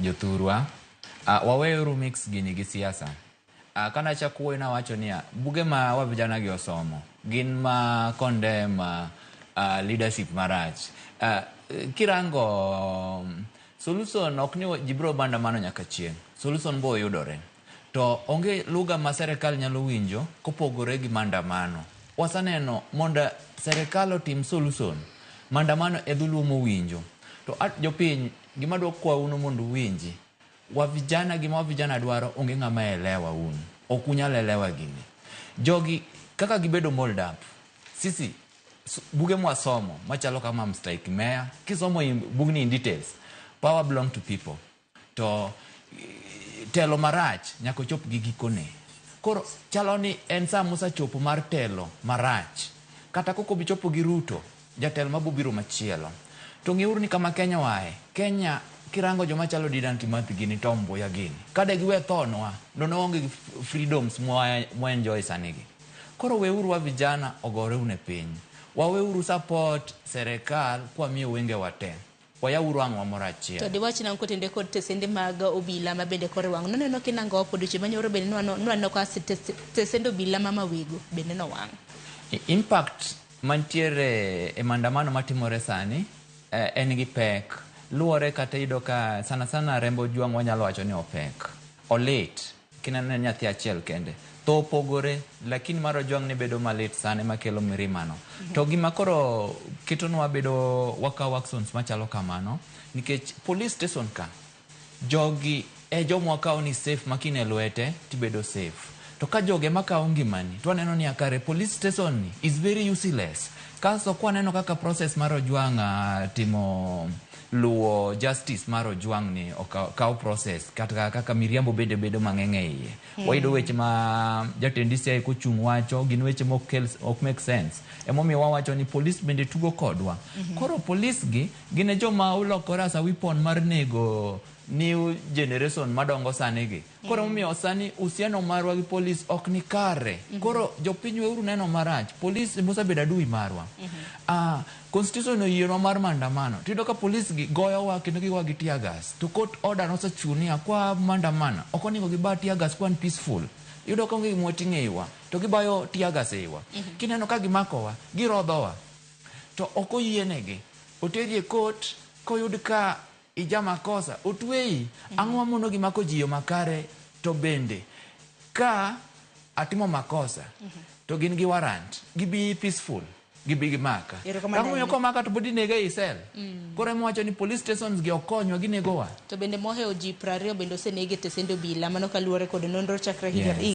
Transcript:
jothurwa. Waweuru mix gini gi siasa. Kana chakuwe na wacho niya, buge ma wa vijana gi osomo, gin ma condemn leadership marach. Kirango solution ok ni jibro banda mano nyaka chieng. Solution bo yudore. To onge lugha ma serikal nyalo winjo kopogore gi mandamano. Wasaneno monda serikal otim solution, mandamano edhulumo winjo. To jopiny gima dwa kwa uno mondo winji. Wa vijana gima wa vijana dwaro onge ng'ama elewa unu. Okunyal elewa gini. Jogi kaka gibedo mold up. Sisi buge mwasomo machalo kama mstrike mayor, kisomo bugni in details. Power belong to people. To telo marach nyako chop gi gikone. Koro chalo ni en sa musa chopo mar telo marach. Kata koko bichopo gi Ruto, jatel mabubiro machielo. To ng'euru ni kama Kenya wae. Kenya kirango joma chalo Dedan Kimathi gini tombo ya gini. Kade giwe thonwa, nono onge freedoms mwa enjoy sanigi. Koro weuru wa vijana ogore une piny. Waweuru support serikal kwa miyo wenge wate. Wayauru ang'wa mora achiel. To diwachi na nkotende kod tesende mag obila mabende kore wang'. Noneno kinango opoduche manyoro bende nwano kwa tesende obila mama wigo bende no wang'. Impact mantiere e mandamano matimore sani en gi pek. Luore kata ido ka sana rembo juang' wanyalo wacho ni opek. Olit. Kinanene nyathi achiel kende. To pogore, lakini maro juang' ni bedo malit sane makelo mirimano. To gima koro kitonwa bedo waka waxons machalo kamano, nikech police station ka, jogi jomo wakao ni safe makine luete, tibedo safe. To ka joge makao ngimani, tuwa neno ni akare police station ni is very useless. Kaso kwa neno kaka process maro juang' timo luo justice maro juang' ni okao process kata kaka miriambo bedo mang'enge iye. Waido weche ma jatendisi kuchung' wacho gin weche ok make sense. Emomiyo wawacho ni police bende tugo kodwa. Koro police gi gine joma ulokore as a weapon mar nego new generation madongo sani gi. Koro momiyo sani usiano marwa gi police ok ni kare. Koro jopiny weuru neno marach. Police musa bedo adui marwa. Constitution oyienwa mar mandamano. Tido ka police gi goyowa kendo giwa gi tear gas. To court order nosechunia kwa mandamano. Okoningo giba tear gas kwa peaceful. Yudo ka onge gimoting'e iwa. To gibayo tear gas iwa. Kineno ka gimakowa, girodhowa. To okoyienegi. Oteri e court koyud ka ijama kosa. Otwei. Ang'wa mono gimako jiyo makare to bende. Ka atimo makosa. To gin gi warrant. Gibi peaceful. Gibi gimaka. Kamu yoko maka to budi nega isel. Kore mwacho ni police stations gi okonywa ginegowa. To bende mohe oji prario bendo se nege tesendo bila mano kaluore kod nonro chakra higa.